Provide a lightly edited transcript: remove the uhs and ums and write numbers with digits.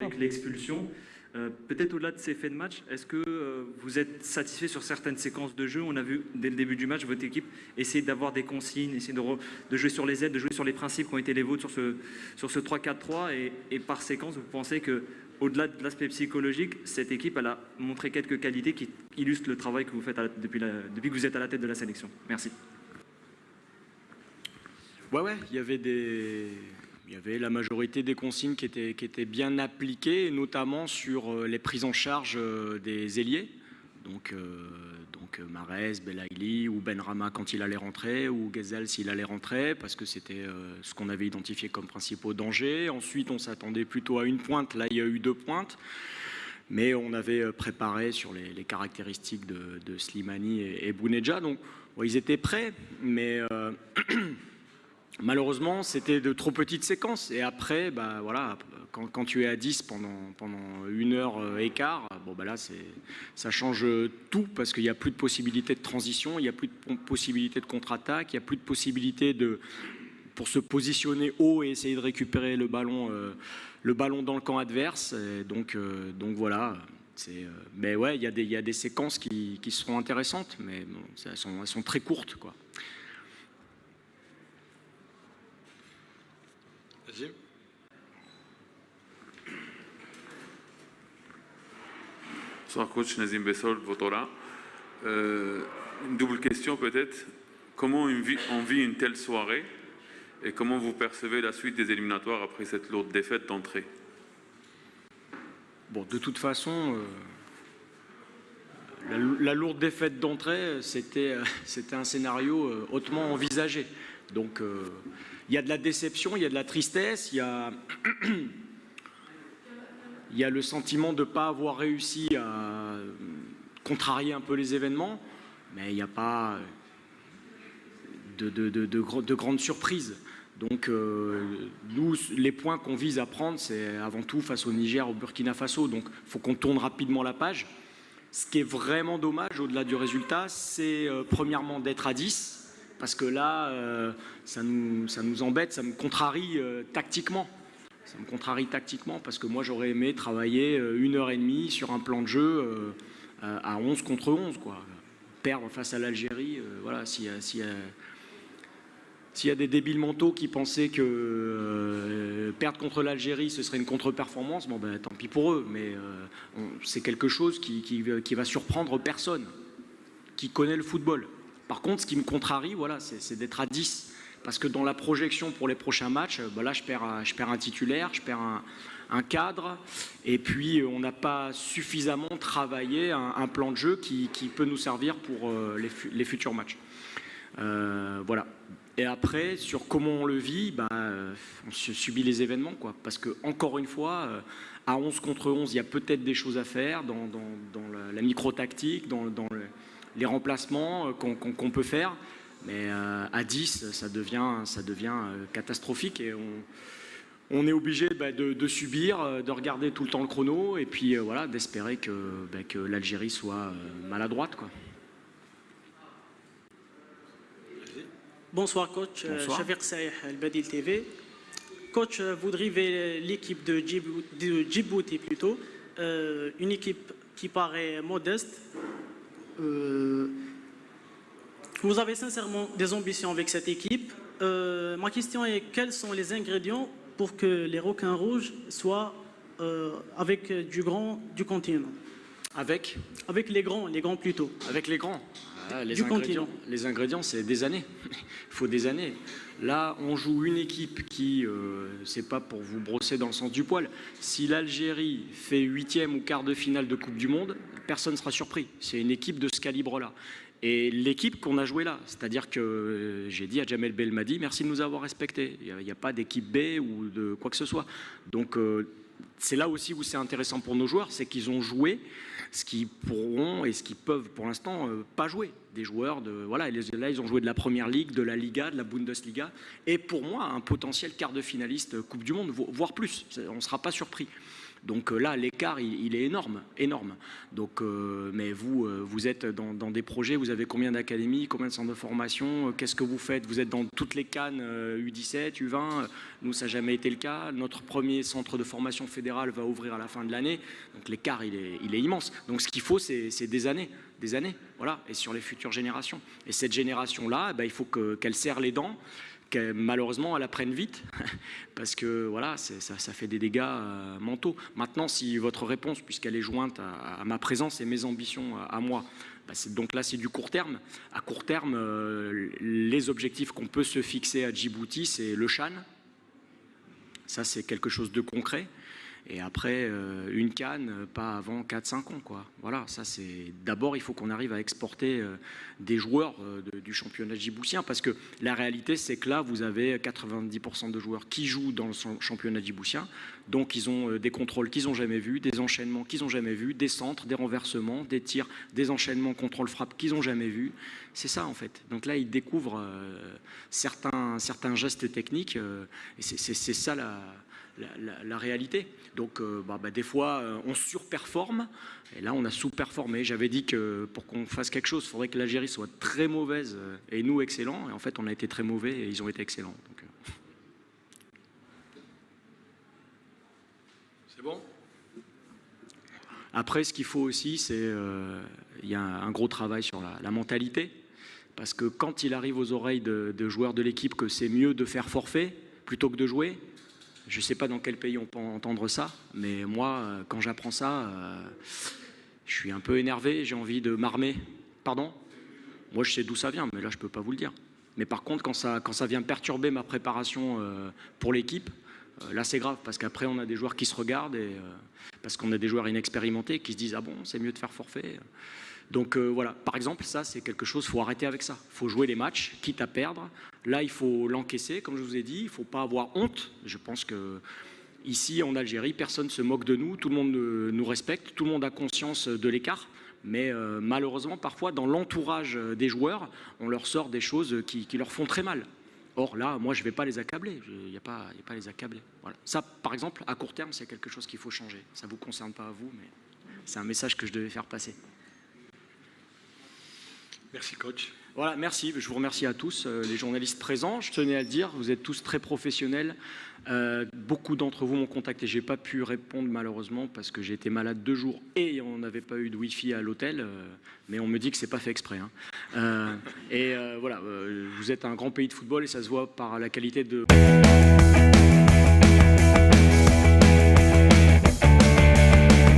avec l'expulsion. Peut-être au-delà de ces faits de match, est-ce que vous êtes satisfait sur certaines séquences de jeu? On a vu dès le début du match votre équipe essayer d'avoir des consignes, essayer de jouer sur les aides, de jouer sur les principes qui ont été les vôtres sur ce 3-4-3 et par séquence, vous pensez que au-delà de l'aspect psychologique, cette équipe elle a montré quelques qualités qui illustrent le travail que vous faites depuis que vous êtes à la tête de la sélection. Merci. Ouais, il y avait la majorité des consignes qui étaient bien appliquées, notamment sur les prises en charge des ailiers. Donc Mahrez, Belaïli ou Benrahma quand il allait rentrer, ou Ghezzal s'il allait rentrer, parce que c'était ce qu'on avait identifié comme principaux dangers. Ensuite, on s'attendait plutôt à une pointe. Là, il y a eu 2 pointes. Mais on avait préparé sur les caractéristiques de Slimani et Bounedjah. Donc, bon, ils étaient prêts, mais... malheureusement, c'était de trop petites séquences. Et après, bah, voilà, quand tu es à 10 pendant 1 heure et quart, bon, bah là, ça change tout parce qu'il n'y a plus de possibilité de transition, il n'y a plus de possibilité de contre-attaque, il n'y a plus de possibilité pour se positionner haut et essayer de récupérer le ballon dans le camp adverse. Et donc voilà. Mais ouais, il y a des séquences qui seront intéressantes, mais bon, elles sont très courtes, quoi. Bonsoir coach, Nazim Bessol, Votora. Une double question peut-être. Comment on vit une telle soirée et comment vous percevez la suite des éliminatoires après cette lourde défaite d'entrée? Bon, de toute façon, la lourde défaite d'entrée, c'était un scénario hautement envisagé. Donc, il y a de la déception, il y a de la tristesse, il y a le sentiment de ne pas avoir réussi à contrarier un peu les événements, mais il n'y a pas de grandes surprises. Donc, nous, les points qu'on vise à prendre, c'est avant tout face au Niger, au Burkina Faso. Donc, il faut qu'on tourne rapidement la page. Ce qui est vraiment dommage, au-delà du résultat, c'est premièrement d'être à 10. Parce que là, ça nous embête, ça me contrarie tactiquement. Ça me contrarie tactiquement parce que moi, j'aurais aimé travailler 1 heure et demie sur un plan de jeu à 11 contre 11, quoi. Perdre face à l'Algérie, voilà, s'il y a des débiles mentaux qui pensaient que perdre contre l'Algérie, ce serait une contre-performance, bon ben tant pis pour eux, mais c'est quelque chose qui va surprendre personne, qui connaît le football. Par contre, ce qui me contrarie, voilà, c'est d'être à 10. Parce que dans la projection pour les prochains matchs, ben là, je perds un titulaire, je perds un cadre. Et puis, on n'a pas suffisamment travaillé un plan de jeu qui peut nous servir pour les futurs matchs. Voilà. Et après, sur comment on le vit, ben, on subit les événements, quoi. Parce que, encore une fois, à 11 contre 11, il y a peut-être des choses à faire dans la micro-tactique, dans les remplacements qu'on peut faire, mais à 10, ça devient catastrophique et on est obligé de subir, de regarder tout le temps le chrono et puis voilà, d'espérer que l'Algérie soit maladroite, quoi. Bonsoir coach, Shafiq Saïh, Al-Badil TV. Coach, vous drivez l'équipe de Djibouti plutôt, une équipe qui paraît modeste. Vous avez sincèrement des ambitions avec cette équipe. Ma question est, quels sont les ingrédients pour que les requins rouges soient avec du continent? Avec les grands plutôt. Avec les grands. Ah, les ingrédients, c'est des années. Il faut des années. Là, on joue une équipe qui, c'est pas pour vous brosser dans le sens du poil, si l'Algérie fait 8e ou quart de finale de Coupe du Monde, personne ne sera surpris. C'est une équipe de ce calibre-là. Et l'équipe qu'on a jouée là, c'est-à-dire que j'ai dit à Jamel Belmadi, merci de nous avoir respectés. Il n'y a pas d'équipe B ou de quoi que ce soit. Donc, c'est là aussi où c'est intéressant pour nos joueurs, c'est qu'ils ont joué ce qu'ils pourront et ce qu'ils peuvent pour l'instant pas jouer. Des joueurs voilà, là ils ont joué de la Première Ligue, de la Liga, de la Bundesliga, et pour moi un potentiel quart de finaliste Coupe du Monde, voire plus. On ne sera pas surpris. Donc là, l'écart, il est énorme, énorme. Donc, mais vous êtes dans des projets, vous avez combien d'académies, combien de centres de formation, qu'est-ce que vous faites? Vous êtes dans toutes les cannes U17, U20, nous ça n'a jamais été le cas. Notre premier centre de formation fédéral va ouvrir à la fin de l'année, donc l'écart il est immense. Donc ce qu'il faut, c'est des années, voilà, et sur les futures générations. Et cette génération-là, il faut qu'elle serre les dents, que malheureusement elle apprenne vite parce que voilà, ça fait des dégâts mentaux. Maintenant, si votre réponse, puisqu'elle est jointe à ma présence et mes ambitions à moi, donc là c'est du court terme. À court terme, les objectifs qu'on peut se fixer à Djibouti, c'est le CHAN. Ça c'est quelque chose de concret. Et après, une CAN, pas avant 4-5 ans, quoi. Voilà, ça c'est... D'abord, il faut qu'on arrive à exporter des joueurs du championnat djiboutien, parce que la réalité, c'est que là, vous avez 90% de joueurs qui jouent dans le championnat djiboutien, donc ils ont des contrôles qu'ils n'ont jamais vus, des enchaînements qu'ils n'ont jamais vus, des centres, des renversements, des tirs, des enchaînements contrôle-frappe qu'ils n'ont jamais vus. C'est ça, en fait. Donc là, ils découvrent certains gestes techniques, et c'est ça la réalité. Donc des fois on surperforme et là on a sous-performé. J'avais dit que pour qu'on fasse quelque chose, il faudrait que l'Algérie soit très mauvaise et nous excellents, et en fait on a été très mauvais et ils ont été excellents. Donc, c'est bon. Après, ce qu'il faut aussi, c'est il y a un gros travail sur la mentalité, parce que quand il arrive aux oreilles de joueurs de l'équipe que c'est mieux de faire forfait plutôt que de jouer, je ne sais pas dans quel pays on peut entendre ça, mais moi, quand j'apprends ça, je suis un peu énervé, j'ai envie de m'armer. Pardon? Moi, je sais d'où ça vient, mais là, je ne peux pas vous le dire. Mais par contre, quand ça vient perturber ma préparation pour l'équipe, là, c'est grave, parce qu'après, on a des joueurs qui se regardent, et parce qu'on a des joueurs inexpérimentés qui se disent « Ah bon, c'est mieux de faire forfait ». Donc voilà, par exemple, ça c'est quelque chose, il faut arrêter avec ça. Il faut jouer les matchs, quitte à perdre. Là, il faut l'encaisser, comme je vous ai dit, il ne faut pas avoir honte. Je pense que ici, en Algérie, personne ne se moque de nous, tout le monde nous respecte, tout le monde a conscience de l'écart. Mais malheureusement, parfois, dans l'entourage des joueurs, on leur sort des choses qui leur font très mal. Or là, moi, je ne vais pas les accabler, il n'y a pas à les accabler. Voilà. Ça, par exemple, à court terme, c'est quelque chose qu'il faut changer. Ça ne vous concerne pas à vous, mais c'est un message que je devais faire passer. Merci coach. Voilà, merci. Je vous remercie à tous, les journalistes présents. Je tenais à le dire, vous êtes tous très professionnels. Beaucoup d'entre vous m'ont contacté. Je n'ai pas pu répondre malheureusement parce que j'ai été malade 2 jours et on n'avait pas eu de Wi-Fi à l'hôtel. Mais on me dit que ce n'est pas fait exprès. Hein. Voilà, vous êtes un grand pays de football et ça se voit par la qualité de...